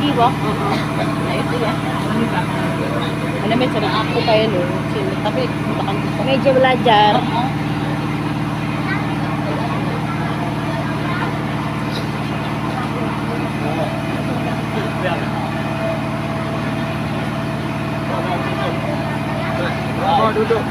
Iwa. Nah itu ya. Ada meja aku kayak lo, tapi bukan meja belajar. Oh, duduk.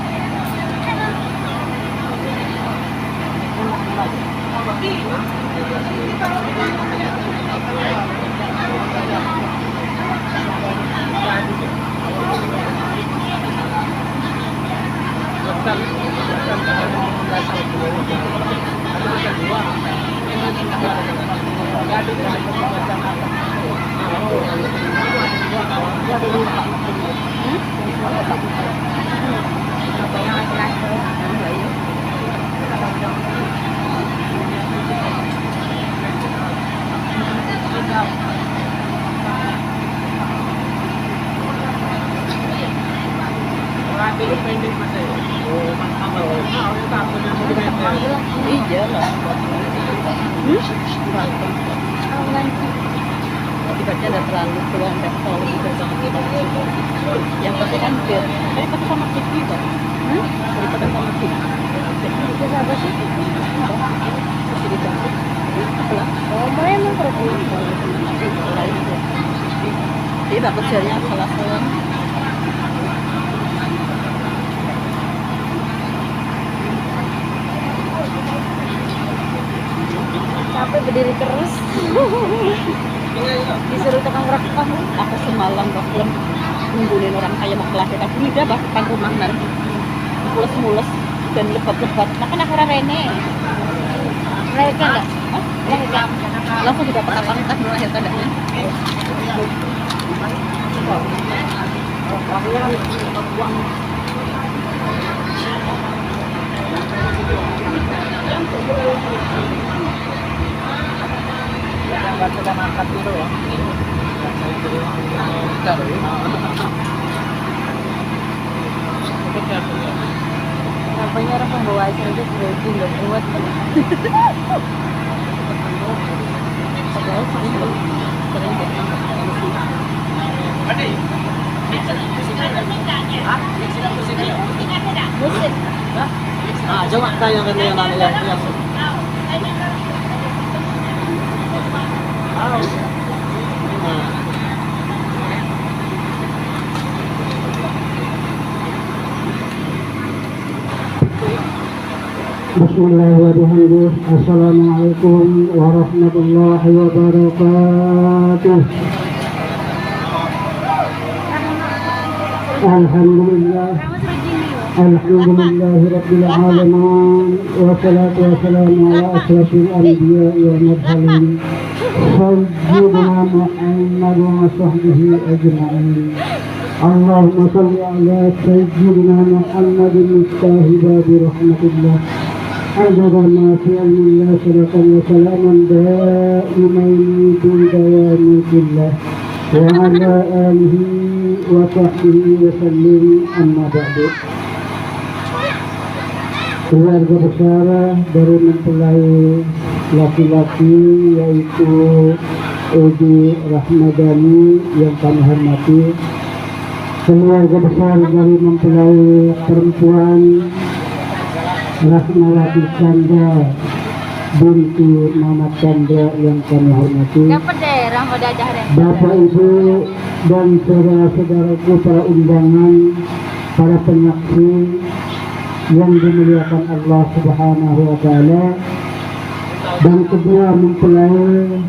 Iya lah. Akibatnya ada terlalu peluang terlalu besar sama kita. Yang pasti kan fit. Tapi pakai sama fit juga. Daripada sama fit. Itu apa sih? Masih dicampur. Apalah? Oh, mereka emang perempuan. Jadi bakal jarinya salah-salah. Capek berdiri terus. Disuruh tukang rekam. Aku semalam bahkan nungguin orang kaya mau melahirkan. Ini udah bahkan rumah nanti mules-mules dan lebat-lebat. Makan akhirnya Rene. Melahirkan enggak? Hah? Melahirkan. Langsung juga petang entah melahirkan enggak? Jangan sudah angkat dulu ya. Apanya orang pembawa acara itu grogi nggak kuat. Padahal sering musik. Ah, coba tanya ke dia nanti yang Bismillahirrahmanirrahim. Assalamualaikum warahmatullahi wabarakatuh. Alhamdulillah. Alhamdulillahi rabbil alamin. Wassalatu wassalamu ala asyrafil anbiya'i wal mursalin. Sayyidina Muhammad wa sahbihi ajma'in. Allahumma salli ala sayyidina Muhammadin miftahil babi rahmatillah. Adada ma fi ilmillah salatan wa salaman da'imain fi dawamillah wa ala alihi wa sahbihi wa sallim amma ba'du. Keluarga besar dari mempelai laki-laki yaitu Edi Rahmadani yang kami hormati, keluarga besar dari mempelai perempuan Rahmawati Chandra binti Muhammad Chandra yang kami hormati, Bapak Ibu dan saudara-saudaraku, para undangan, para penyaksi yang dimuliakan Allah Subhanahu wa Ta'ala, dan kedua mempelai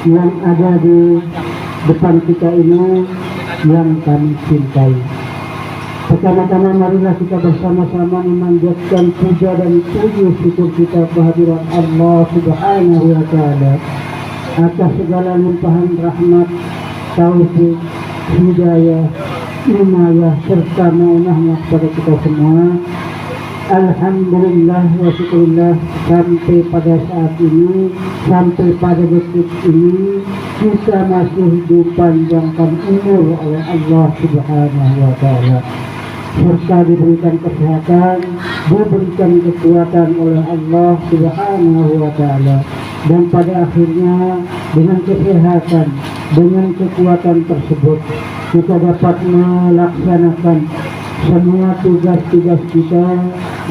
yang ada di depan kita ini yang kami cintai. Pertama-tama marilah kita bersama-sama memanjatkan puja dan puji syukur kita kehadiran Allah Subhanahu wa Ta'ala atas segala limpahan rahmat, taufik, hidayah, inayah serta maunahnya kepada kita semua. Alhamdulillah wa syukurillah, sampai pada saat ini, sampai pada detik ini kita masih dipanjangkan umur oleh Allah Subhanahu wa Ta'ala, serta diberikan kesehatan, diberikan kekuatan oleh Allah Subhanahu wa Ta'ala, dan pada akhirnya dengan kesehatan, dengan kekuatan tersebut kita dapat melaksanakan semua tugas-tugas kita,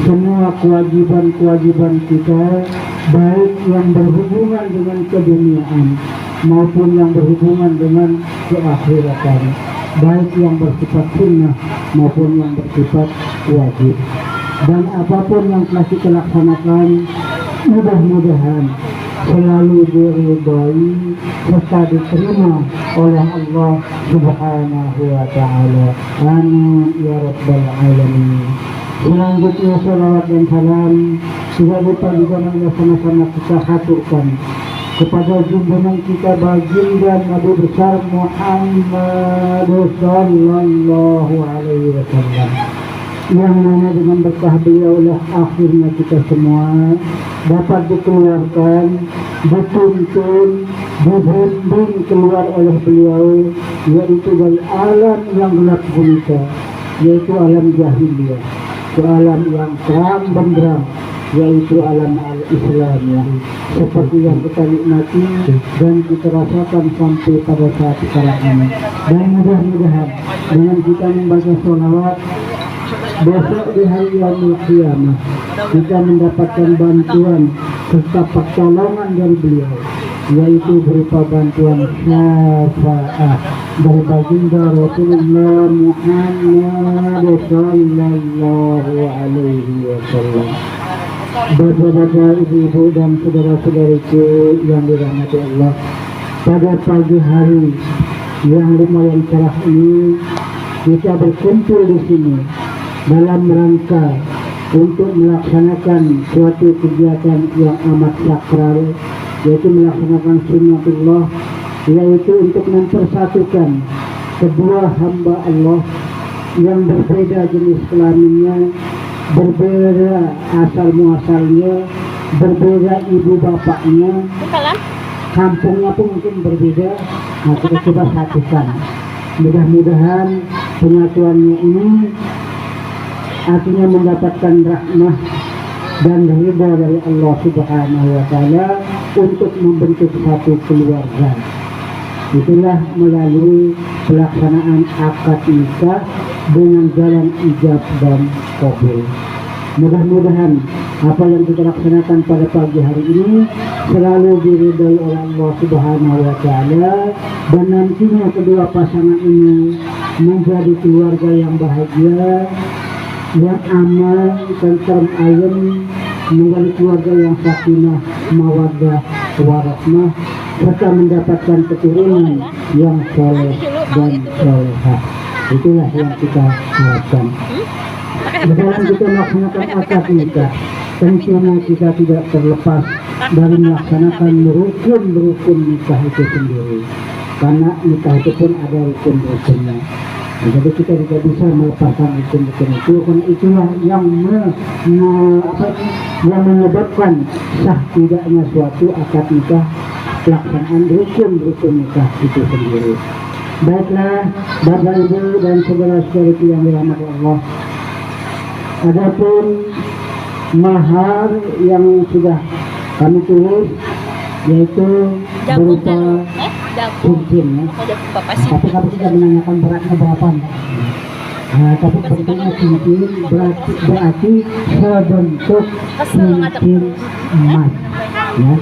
semua kewajiban-kewajiban kita, baik yang berhubungan dengan keduniaan maupun yang berhubungan dengan keakhiratan, baik yang bersifat sunnah maupun yang bersifat wajib. Dan apapun yang telah kita laksanakan, mudah-mudahan selalu diridhai serta diterima oleh Allah Subhanahu wa Ta'ala. Amin ya rabbal alamin. Selanjutnya salawat dan salam tidak lupa juga sama-sama kita haturkan kepada junjungan kita baginda Nabi besar Muhammad sallallahu alaihi wasallam, yang mana dengan berkah beliau lah akhirnya kita semua dapat dikeluarkan, dituntun, dibimbing keluar oleh beliau, yaitu dari alam yang gelap gulita, yaitu alam jahiliyah, ke alam yang terang benderang, yaitu alam al-Islam, yang seperti yang kita nikmati dan kita rasakan sampai pada saat sekarang ini. Dan mudah-mudahan dengan kita membaca sholawat, besok di hari yaumul qiyamah kita mendapatkan bantuan serta pertolongan dari beliau, yaitu berupa bantuan syafaat dari baginda Rasulullah Muhammad sallallahu alaihi wasallam. Bapak-bapak, ibu-ibu dan saudara-saudariku yang dirahmati Allah, pada pagi hari yang lumayan cerah ini kita berkumpul di sini dalam rangka untuk melaksanakan suatu kegiatan yang amat sakral, yaitu melaksanakan sunnatullah, yaitu untuk mempersatukan kedua hamba Allah yang berbeda jenis kelaminnya, berbeda asal muasalnya, berbeda ibu bapaknya, kampungnya pun mungkin berbeda. Nah, kita coba satukan. Mudah-mudahan penyatuannya ini artinya mendapatkan rahmah dan ridha dari Allah Subhanahu wa Ta'ala untuk membentuk satu keluarga. Itulah melalui pelaksanaan akad nikah dengan jalan ijab dan qabul. Mudah-mudahan apa yang kita laksanakan pada pagi hari ini selalu diridhai oleh Allah Subhanahu wa Ta'ala, dan nantinya kedua pasangan ini menjadi keluarga yang bahagia, yang aman, tentram, ayem, menjadi keluarga yang sakinah, mawaddah, warahmah, serta mendapatkan keturunan yang soleh dan solehah. Itulah yang kita harapkan. Dalam kita melaksanakan akad nikah, tentunya kita tidak terlepas dari melaksanakan rukun-rukun nikah itu sendiri, karena nikah itu pun ada rukun-rukunnya. Jadi kita tidak bisa melepaskan rukun-rukun itu, karena itulah yang menyebabkan sah tidaknya suatu akad nikah, pelaksanaan rukun-rukun nikah itu sendiri. Baiklah, Bapak Ibu dan saudara-saudari yang dirahmati Allah, adapun mahar yang sudah kami tulis yaitu berupa cincin, ya. Tapi kami tidak menanyakan beratnya berapa. Tapi bentuknya cincin berarti sebentuk cincin emas, ya.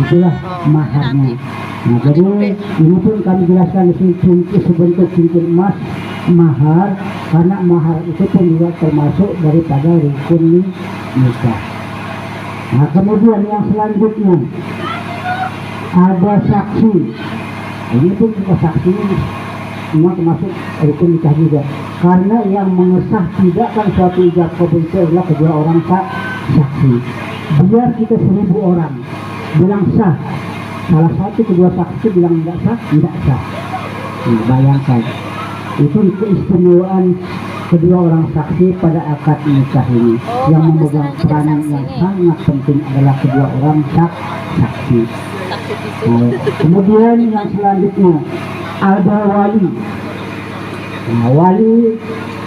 Itulah maharnya. Nah, jadi ini pun kami jelaskan di sini, cincin sebentuk cincin emas, mahar, karena mahar itu pun juga termasuk daripada rukun nikah. Nah, kemudian yang selanjutnya ada saksi. Ini pun juga saksi, semua termasuk rukun nikah juga, karena yang mengesah tidakkan suatu ijab qabul itu adalah kedua orang saksi. Biar kita 1000 orang bilang sah, salah satu kedua saksi bilang tidak sah. Bayangkan, itu keistimewaan kedua orang saksi pada akad nikah ini. Yang memegang peranan yang sangat penting adalah kedua orang saksi. Kemudian yang selanjutnya ada wali. Nah, wali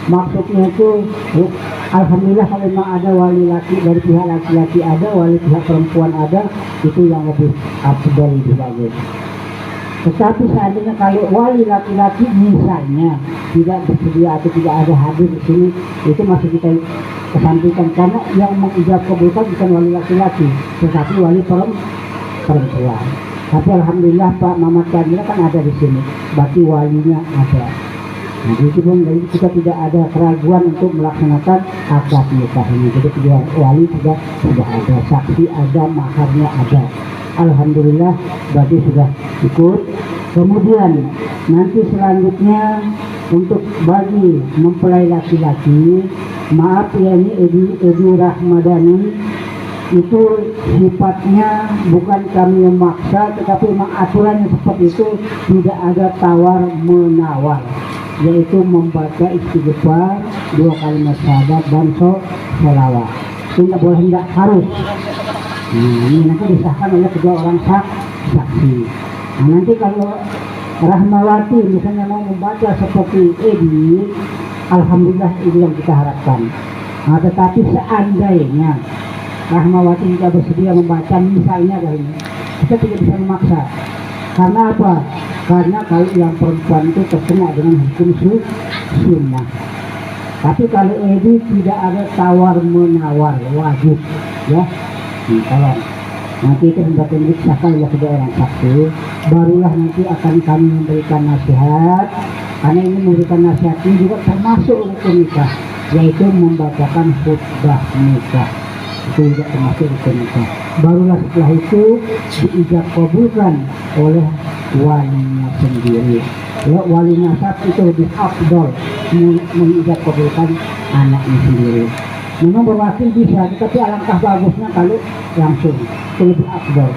Maksudnya itu alhamdulillah kalau memang ada wali laki dari pihak laki-laki ada, wali pihak perempuan ada, itu yang lebih afdal, lebih bagus. Tetapi seandainya kalau wali laki-laki misalnya tidak bersedia atau tidak ada hadir di sini, itu masih kita kesampingkan karena yang mengijab kabulkan bukan wali laki-laki, tetapi wali perempuan. Tapi alhamdulillah Pak Mamat Kadira kan ada di sini, berarti walinya ada. Nah, itu pun kita tidak ada keraguan untuk melaksanakan akad nikah ini. Jadi kedua wali sudah ada, saksi ada, maharnya ada. Alhamdulillah berarti sudah ikut. Kemudian nanti selanjutnya untuk bagi mempelai laki-laki, maaf ya ini Edi Rahmadani, itu sifatnya bukan kami memaksa, tetapi memang aturannya seperti itu, tidak ada tawar menawar, yaitu membaca istighfar 2 kalimat syahadat dan sholawat. Tidak boleh, tidak harus. Ini nanti disahkan oleh kedua orang saksi. Nah, nanti kalau Rahmawati misalnya mau membaca seperti ini, alhamdulillah itu yang kita harapkan. Nah, tetapi seandainya Rahmawati tidak bersedia membaca misalnya dari ini, kita tidak bisa memaksa. Karena apa? Karena kalau yang perempuan itu terkena dengan hukum sunnah. Tapi kalau Edi tidak ada tawar menawar, wajib ya. Tolong nanti itu hendaknya disahkan oleh kedua orang saksi, barulah nanti akan kami memberikan nasihat. Karena ini memberikan nasihat ini juga termasuk hukum nikah, yaitu membacakan khutbah nikah. Itu juga termasuk hukum nikah. Barulah setelah itu diijab kabulkan oleh walinya sendiri. Ya, wali nasab itu lebih afdol mengijab kabulkan anaknya sendiri. Memang berwakil bisa, tapi alangkah bagusnya kalau langsung, itu lebih afdol.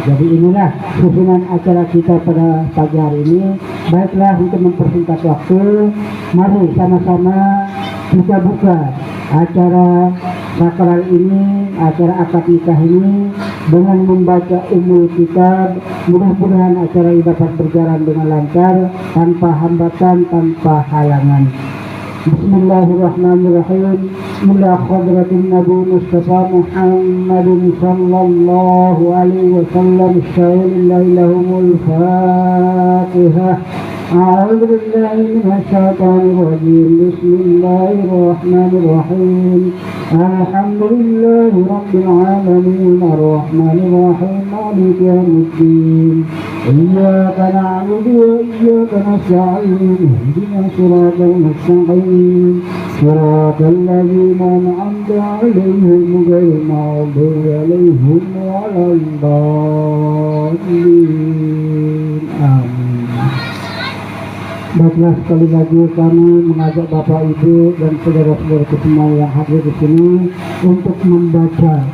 Jadi inilah susunan acara kita pada pagi hari ini. Baiklah, untuk mempersingkat waktu, mari sama-sama kita buka acara sakral ini, acara akad nikah ini dengan membaca Ummul Kitab. Mudah-mudahan acara ini dapat berjalan dengan lancar, tanpa hambatan, tanpa halangan. Bismillahirrahmanirrahim. Ila hadratin Nabi Mustafa Muhammadin sallallahu alaihi wasallam. Bismillahirrahmanirrahim. Fatihah. A'udzu billahi minasyaitonir rajim. Bismillahirrahmanirrahim. Alhamdulillahi rabbil alamin. Arrahmanir rahim. Maliki yaumiddin. Iyyaka na'budu wa iyyaka nasta'in. Ihdinas siratal mustaqim. Siratal ladzina an'amta 'alaihim ghairil maghdubi 'alaihim waladdallin. Amin. Baiklah, sekali lagi kami mengajak Bapak Ibu dan saudara-saudara semua yang hadir di sini untuk membaca,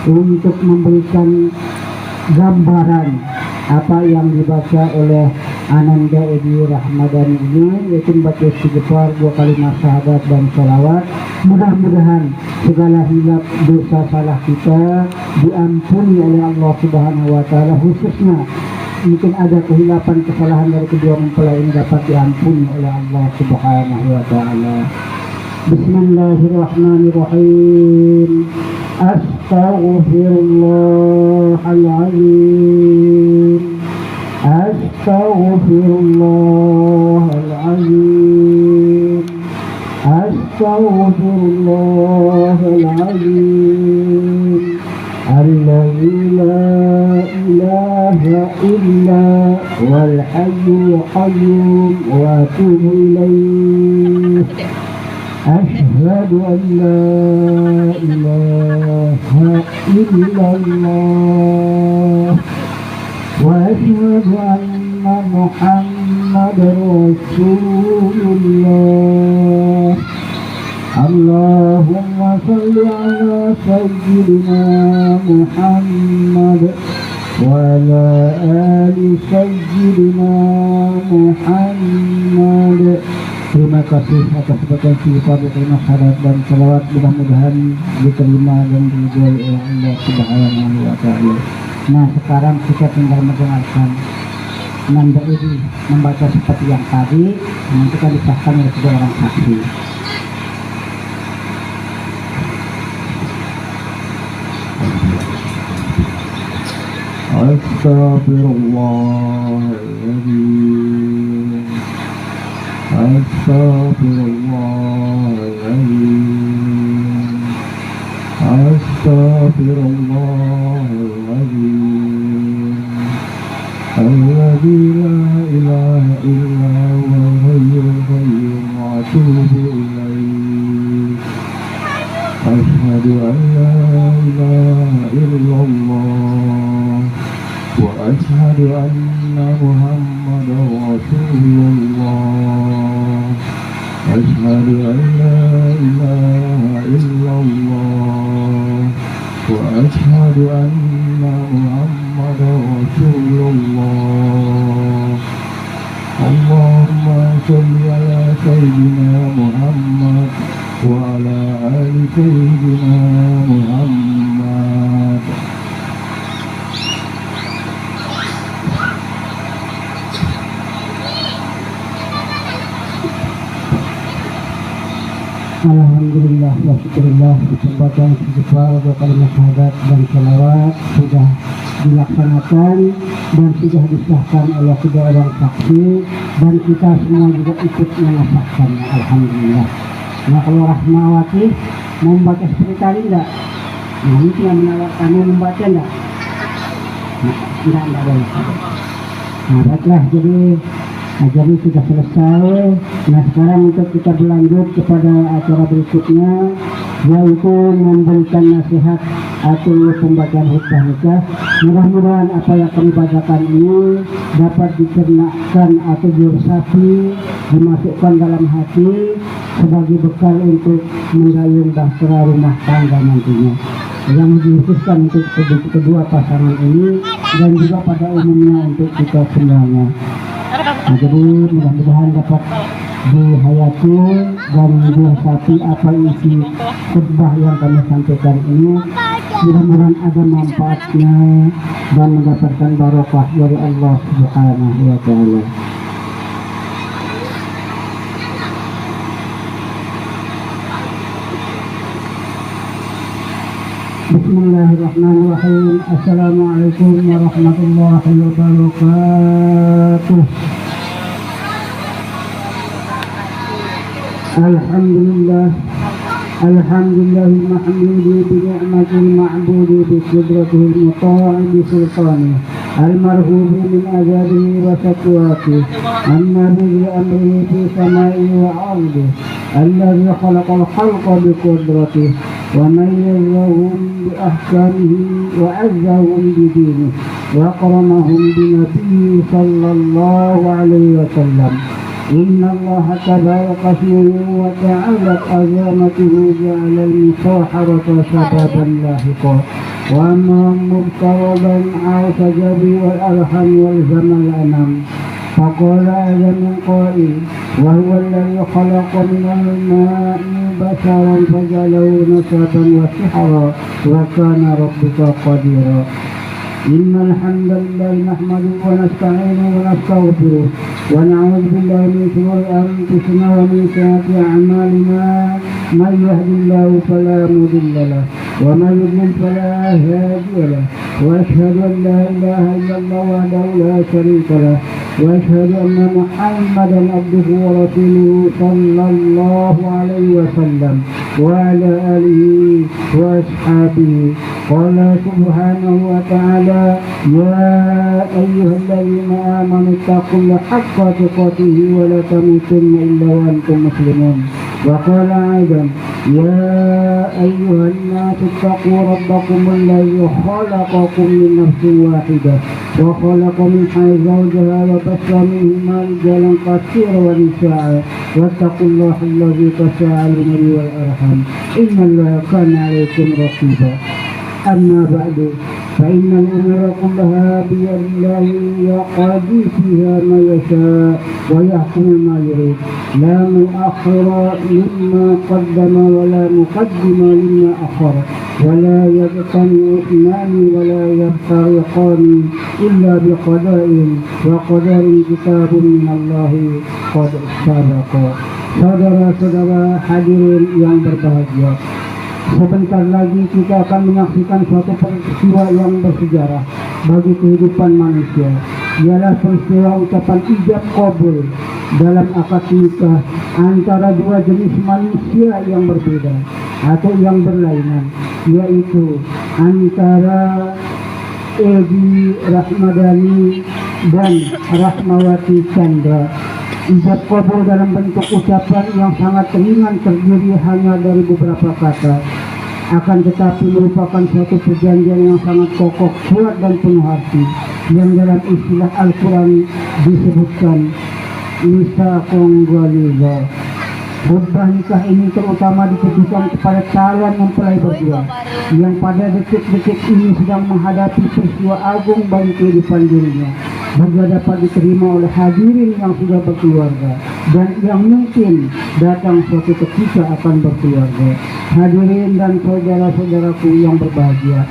untuk memberikan gambaran apa yang dibaca oleh Ananda Edi Rahmadani ini, yaitu membaca istighfar 2 kalimat syahadat dan sholawat. Mudah-mudahan segala hilaf dosa salah kita diampuni oleh Allah Subhanahu wa Ta'ala, khususnya mungkin ada kehilapan kesalahan dari kedua mempelai ini dapat diampuni oleh Allah Subhanahu wa Ta'ala. Bismillahirrahmanirrahim. Astaghfirullahaladzim. Astaghfirullahaladzim. Astaghfirullahaladzim. Alladzi la ilaha illa wal hayyul qayyum wa atubu ilaih. Asyhadu an la ilaha illallah wa asyhadu anna Muhammadar Rasulullah. Allahumma salli ala sayyidina Muhammad wa ala ali sayyidina Muhammad. Terima kasih atas potensi pada terima syarat dan salawat, mudah-mudahan diterima dan diridhoi oleh Allah Subhanahu wa Ta'ala. Nah, sekarang kita tinggal mendengarkan Nanda ini membaca seperti yang tadi, nanti kan disahkan oleh kedua orang saksi. Astagfirullahaladzim. Astagfirullahaladzim. Astagfirullahaladzim. Alladzi la ilaha illa huwal hayyul qayyum wa atubu ilaih. Asyhadu an la ilaha illallah wa asyhadu anna Muhammadar Rasulullah. Asyhadu an la ilaha illallah wa asyhadu anna Muhammadar Rasulullah. Allahumma sholli ala sayyidina Muhammad wa ala ali sayyidina Muhammad. Alhamdulillah wa syukurillah, kesempatan istighfar dua kalimat syahadat dan salawat sudah dilaksanakan dan sudah disahkan oleh kedua orang saksi, dan kita semua juga ikut mengesahkan. Alhamdulillah. Nah, kalau Rahmawati mau membaca seperti tadi enggak? Nah, ini tinggal menawarkan, mau membaca enggak? Nah, enggak boleh. Nah, baiklah, jadi sudah selesai. Nah, sekarang untuk kita berlanjut kepada acara berikutnya, yaitu memberikan nasihat atau pembacaan khutbah nikah. Mudah-mudahan apa yang kami bacakan ini dapat dicernakkan atau diresapi, dimasukkan dalam hati sebagai bekal untuk menggayung bahtera rumah tangga nantinya, yang dikhususkan untuk kedua pasangan ini dan juga pada umumnya untuk kita semuanya. Nah, jadi mudah-mudahan dapat dihayati dan diresapi apa isi khutbah yang kami sampaikan ini. Mudah-mudahan ada manfaatnya dan mendapatkan barokah dari Allah Subhanahu wa Ta'ala. Bismillahirrahmanirrahim. Assalamualaikum warahmatullahi wabarakatuh. Alhamdulillah. Alhamdulillahil mahmudi bi ni'matil ma'budi bi qudratil muta'i bi sultani al-marhubi min azabihi wa satwati an-nabi bi amrihi fi samai wa ardi alladhi khalaqal khalqa bi qudratihi wa mayyazahum bi ahkamihi wa azzahum bi dinihi wa aqramahum bi nabiyyi sallallahu alaihi wa sallam. إن الله تبارك فيه وتعالى عظمته جعل المصاحرة سببا لاحقا وأمرا مضطربا عاش جبي والأرحم والزم الأنام. فقال هذا من قائل وهو الذي خلق من الماء بشرا فجعله نسبا وسحرا وكان ربك قديرا. إن الحمد لله نحمده ونستعينه ونستغفره ونعوذ بالله من شرور أنفسنا ومن سيئات أعمالنا. من يهد الله فلا مضل له ومن يضلل فلا هادي له. وأشهد أن لا إله إلا الله وحده لا شريك له وأشهد أن محمدا عبده ورسوله صلى الله عليه وسلم وعلى آله وأصحابه. قال سبحانه وتعالى يا أيها الذين آمنوا اتقوا الله حق تقاته ولا تموتن إلا وأنتم مسلمون. وقال أيضا يا أيها الناس اتقوا ربكم الذي خلقكم من نفس واحدة وخلق منها زوجها وبث منهما رجالا كثيرا ونساء واتقوا الله الذي تساءلون به والأرحام إن الله كان عليكم رقيبا. أما بعد فإن الأمور كلها بيد الله يقضي فيها ما يشاء ويحكم ما يريد لا مؤخر لما قدم ولا مقدم لما أخر ولا يجتمع اثنان ولا يفترقان إلا بقضاء وقدر كتاب من الله قد سبق. Saudara-saudara hadirin yang berbahagia, sebentar lagi kita akan menyaksikan suatu peristiwa yang bersejarah bagi kehidupan manusia, ialah peristiwa ucapan ijab kabul dalam akad nikah antara dua jenis manusia yang berbeda atau yang berlainan, yaitu antara Edi Rahmadani dan Rahmawati Chandra. Ijab kabul dalam bentuk ucapan yang sangat ringan terdiri hanya dari beberapa kata, akan tetapi merupakan suatu perjanjian yang sangat kokoh, kuat dan penuh arti, yang dalam istilah Al-Quran disebutkan misaqun ghalidha. Khutbah nikah ini terutama ditujukan kepada calon mempelai berdua yang pada detik-detik ini sedang menghadapi peristiwa agung bagi kehidupan dirinya, juga dapat diterima oleh hadirin yang sudah berkeluarga dan yang mungkin datang suatu ketika akan berkeluarga. Hadirin dan saudara-saudaraku yang berbahagia,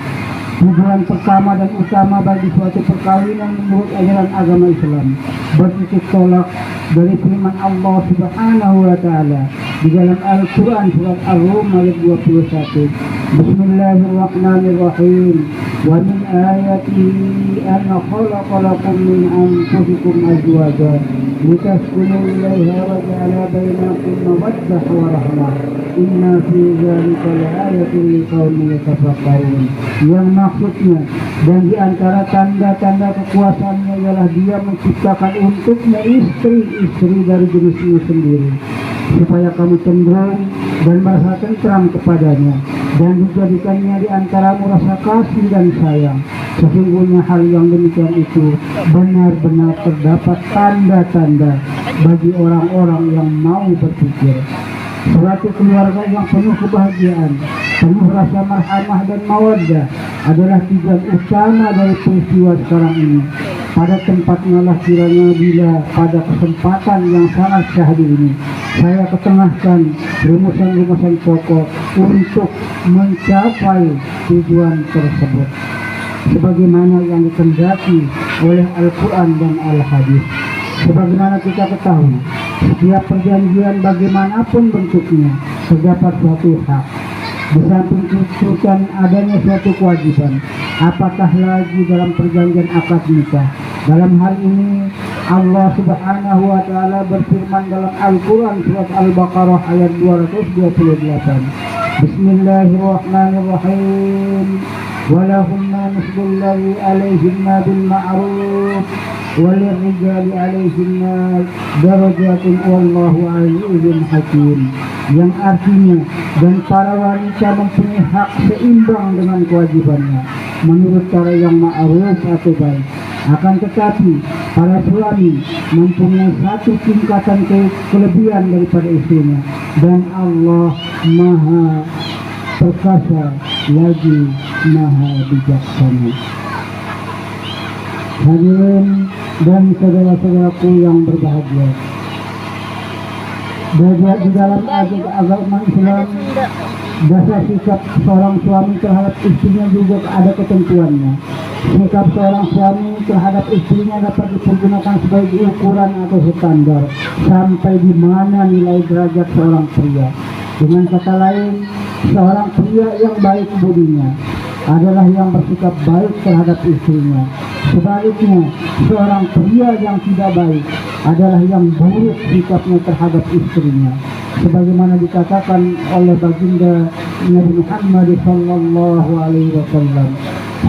tujuan pertama dan utama bagi suatu perkawinan menurut ajaran agama Islam bertitik tolak dari firman Allah Subhanahu wa taala di dalam Al-Qur'an surat Ar-Rum ayat 21. Bismillahirrahmanirrahim. Wa min ayatihi an khalaqa lakum min anfusikum azwajan litaskunu ilaiha wa ja'ala bainakum mawaddatan wa rahmah. Inna fi dzalika laayatin liqaumin yatafakkarun. Yang maksudnya, dan di antara tanda-tanda kekuasaannya ialah Dia menciptakan untuknya istri-istri dari jenisnya sendiri, supaya kamu cenderung dan merasa tentram kepadanya, dan dijadikannya di antaramu rasa kasih dan sayang. Sesungguhnya hal yang demikian itu benar-benar terdapat tanda-tanda bagi orang-orang yang mau berpikir. Suatu keluarga yang penuh kebahagiaan, penuh rasa marhamah dan mawaddah adalah tujuan utama dari peristiwa sekarang ini. Pada tempatnya lah kiranya bila pada kesempatan yang sangat syahdu ini saya ketengahkan rumusan-rumusan pokok untuk mencapai tujuan tersebut, sebagaimana yang dikehendaki oleh Al-Quran dan Al-Hadis. Sebagaimana kita ketahui, setiap perjanjian bagaimanapun bentuknya terdapat suatu hak. Di samping itu adanya suatu kewajiban, apatah lagi dalam perjanjian akad nikah. Dalam hal ini Allah Subhanahu wa taala berfirman dalam Al-Qur'an surat Al-Baqarah ayat 228. Bismillahirrahmanirrahim. Walahunna mislu alladhi alayhinna bil ma'ruf walirrijali alayhinna darajatun wallahu azizun hakim. Yang artinya, dan para wanita mempunyai hak seimbang dengan kewajibannya menurut cara yang ma'ruf atau baik. Akan tetapi para suami mempunyai satu tingkatan kelebihan daripada istrinya, dan Allah Maha Perkasa lagi Maha Bijaksana. Hadirin dan saudara-saudaraku yang berbahagia, di dalam agama Islam, dasar sikap seorang suami terhadap istrinya juga ada ketentuannya. Sikap seorang suami terhadap istrinya dapat dipergunakan sebagai ukuran atau standar sampai di mana nilai derajat seorang pria. Dengan kata lain, seorang pria yang baik budinya adalah yang bersikap baik terhadap istrinya. Sebaliknya, seorang pria yang tidak baik adalah yang buruk sikapnya terhadap istrinya. Sebagaimana dikatakan oleh baginda Nabi Muhammad sallallahu alaihi wasallam,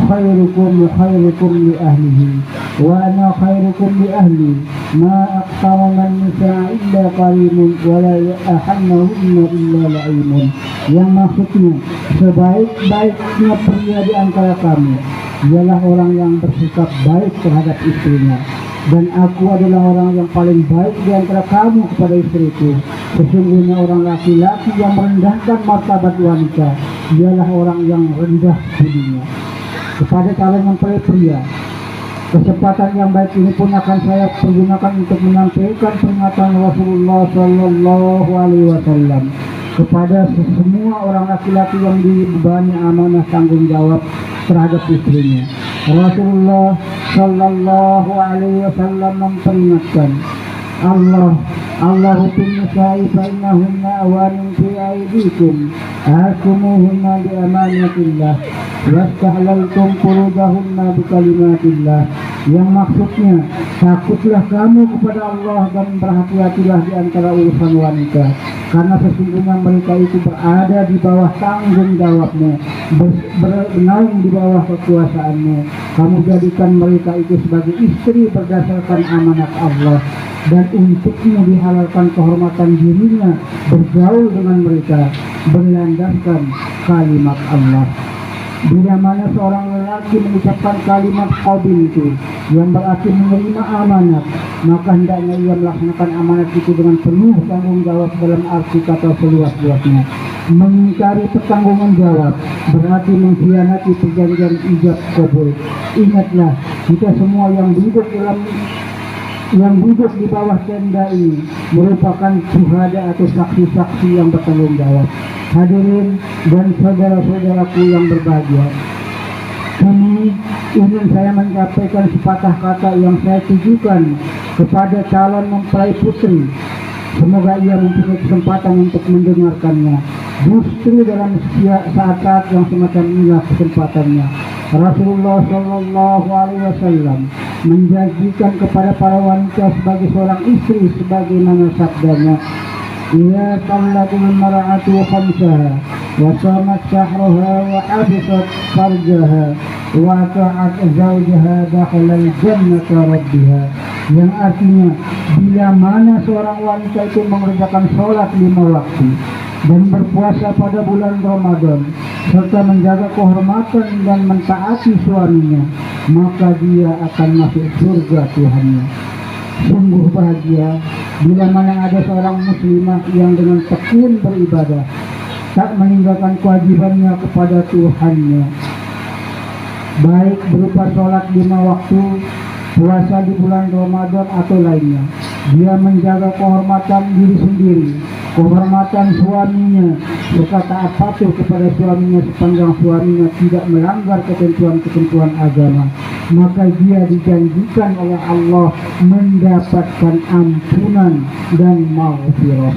khairukum li ahlihi wa ana khairukum li ahli ma aqtama an-nisa illa qalimun wa la yahannahunna illa la'imun. Yang maksudnya, sebaik-baiknya pria di antara kami ialah orang yang bersikap baik terhadap istrinya, dan aku adalah orang yang paling baik di antara kamu kepada istriku. Sesungguhnya orang laki-laki yang merendahkan martabat wanita ialah orang yang rendah budinya. Kepada calon mempelai pria, kesempatan yang baik ini pun akan saya pergunakan untuk menyampaikan peringatan Rasulullah Sallallahu Alaihi Wasallam kepada semua orang laki-laki yang dibebani amanah tanggung jawab terhadap istrinya. Rasulullah Shallallahu Alaihi Wasallam memperingatkan, Allah bin nisa'i fa innahunna awanin fi aydikum ahkumuhunna bi amanatillah wastahlaltum furujahunna bi kalimatillah. Yang maksudnya, takutlah kamu kepada Allah dan berhati-hatilah di antara urusan wanita, karena sesungguhnya mereka itu berada di bawah tanggung jawabmu, bernaung di bawah kekuasaanmu. Kamu jadikan mereka itu sebagai istri berdasarkan amanat Allah, dan untukmu dihalalkan kehormatan dirinya bergaul dengan mereka berlandaskan kalimat Allah. Bila mana seorang lelaki mengucapkan kalimat qabil itu yang berarti menerima amanat, maka hendaknya ia melaksanakan amanat itu dengan penuh tanggung jawab dalam arti kata seluas-luasnya. Mengingkari pertanggungan jawab berarti mengkhianati perjanjian ijab kabul. Ingatlah, kita semua yang duduk di bawah tenda ini merupakan syuhada atau saksi-saksi yang bertanggung jawab. Hadirin dan saudara-saudaraku yang berbahagia, kini ingin saya menyampaikan sepatah kata yang saya tujukan kepada calon mempelai putri. Semoga ia mempunyai kesempatan untuk mendengarkannya. Justru dalam saat-saat yang semacam inilah kesempatannya. Rasulullah Shallallahu Alaihi Wasallam menjanjikan kepada para wanita sebagai seorang istri sebagaimana sabdanya, "Ya tallaqul mar'atu khamsaha wa shamat shahraha wa habisat farjaha wa ta'at zawjaha dakhala al-jannata rabbiha." Yang artinya, bila mana seorang wanita itu mengerjakan sholat 5 waktu dan berpuasa pada bulan Ramadan serta menjaga kehormatan dan mentaati suaminya, maka dia akan masuk surga Tuhannya. Sungguh bahagia bila mana ada seorang muslimah yang dengan tekun beribadah, tak meninggalkan kewajibannya kepada Tuhannya, baik berupa sholat 5 waktu, puasa di bulan Ramadan atau lainnya. Dia menjaga kehormatan diri sendiri, kehormatan suaminya, serta taat patuh kepada suaminya sepanjang suaminya tidak melanggar ketentuan-ketentuan agama, maka dia dijanjikan oleh Allah mendapatkan ampunan dan maghfirah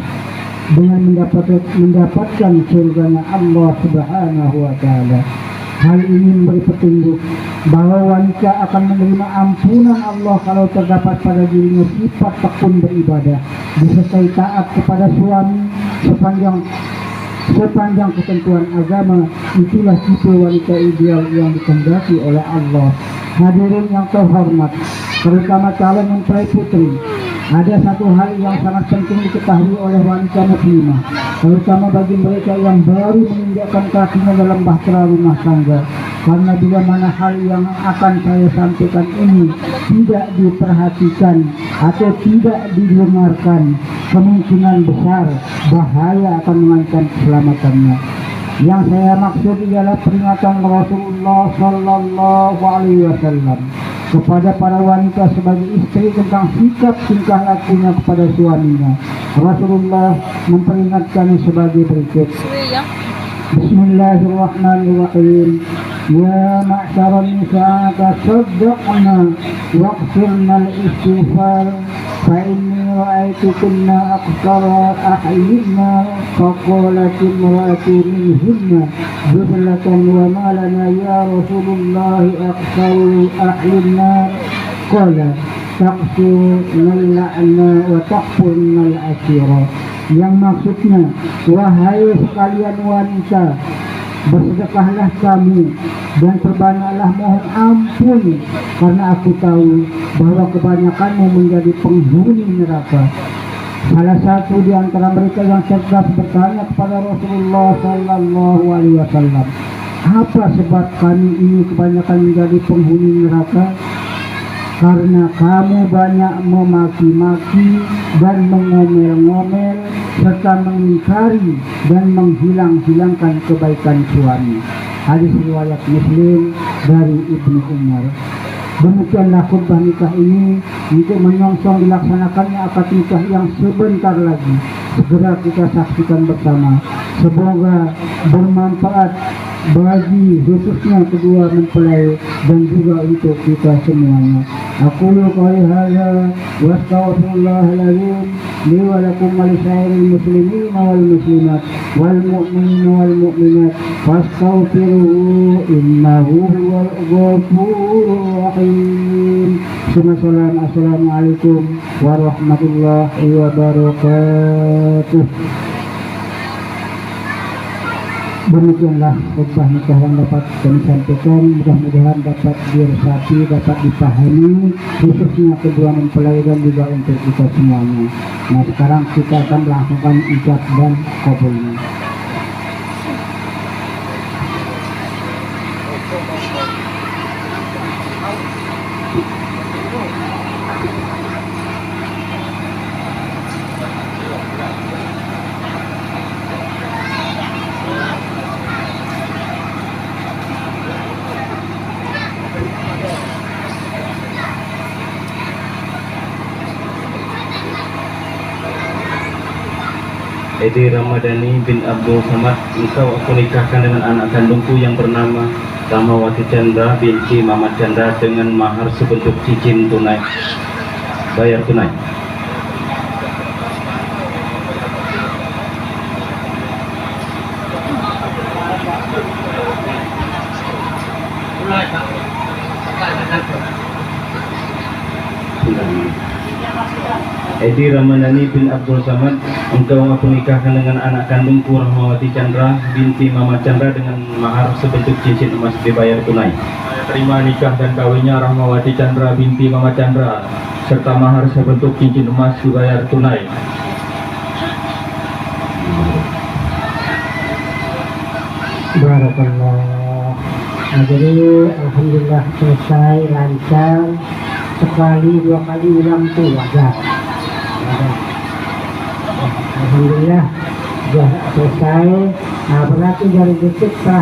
dengan mendapatkan surganya Allah Subhanahu wa Ta'ala. Hal ini memberi petunjuk bahwa wanita akan menerima ampunan Allah kalau terdapat pada dirinya sifat tekun beribadah disertai taat kepada suami sepanjang ketentuan agama. Itulah tipe wanita ideal yang dikehendaki oleh Allah. Hadirin yang terhormat, terutama calon mempelai putri, ada satu hal yang sangat penting diketahui oleh wanita muslimah, terutama bagi mereka yang baru menginjakkan kakinya dalam bahtera rumah tangga. Karena bila mana hal yang akan saya sampaikan ini tidak diperhatikan atau tidak didengarkan, kemungkinan besar bahaya akan mengancam keselamatannya. Yang saya maksud ialah peringatan Rasulullah Shallallahu Alaihi Wasallam kepada para wanita sebagai istri tentang sikap tingkah lakunya kepada suaminya. Rasulullah memperingatkan sebagai berikut. Bismillahirrahmanirrahim. Ya ma'syaral nisa tasaddaqna waqfirna al-istighfar fa inni ra'aytukunna aqsara ahyinna faqalat imra'atu minhunna jublatan wa ma lana ya Rasulullah aqsaru ahyinna qala taqsurna al-la'na wa taqfurna al-ashira. Yang maksudnya, wahai sekalian wanita, bersedekahlah kamu dan perbanyaklah mohon ampun, karena aku tahu bahwa kebanyakanmu menjadi penghuni neraka. Salah satu di antara mereka yang cerdas bertanya kepada Rasulullah Sallallahu Alaihi Wasallam, apa sebab kami ini kebanyakan menjadi penghuni neraka? Karena kamu banyak memaki-maki dan mengomel-ngomel serta mengingkari dan menghilang-hilangkan kebaikan suami. Hadis riwayat Muslim dari Ibnu Umar. Demikianlah khutbah nikah ini untuk menyongsong dilaksanakannya akad nikah yang sebentar lagi. Segera kita saksikan bersama. Semoga bermanfaat bagi khususnya kedua mempelai dan juga untuk kita semuanya. Aku qouli hadza wa astaghfirullahaladzim li wa lakum wa lisairil muslimin wal muslimat wal mu'minin wal mu'minat fastaghfiruhu innahu huwal ghafurur rahim. Assalamualaikum warahmatullahi wabarakatuh. Demikianlah khutbah nikah yang dapat kami sampaikan. Mudah-mudahan dapat diresapi, dapat dipahami khususnya kedua mempelai dan juga untuk kita semuanya. Nah, sekarang kita akan melakukan ijab dan kabulnya. Edi Ramadhani bin Abdul Samad, engkau aku nikahkan dengan anak kandungku yang bernama Rahmawati Chandra binti Mamat Chandra dengan mahar sebentuk cincin tunai, bayar tunai. Edi Ramadhani bin Abdul Samad, engkau aku nikahkan dengan anak kandungku Rahmawati Chandra binti Mamat Chandra dengan mahar sebentuk cincin emas dibayar tunai. Saya terima nikah dan kawinnya Rahmawati Chandra binti Mamat Chandra serta mahar sebentuk cincin emas dibayar tunai. Barakallah. Nah, jadi alhamdulillah selesai lancar. Sekali dua kali ulang tuh wajar. Alhamdulillah sudah selesai. Nah, berarti dari detik terakhir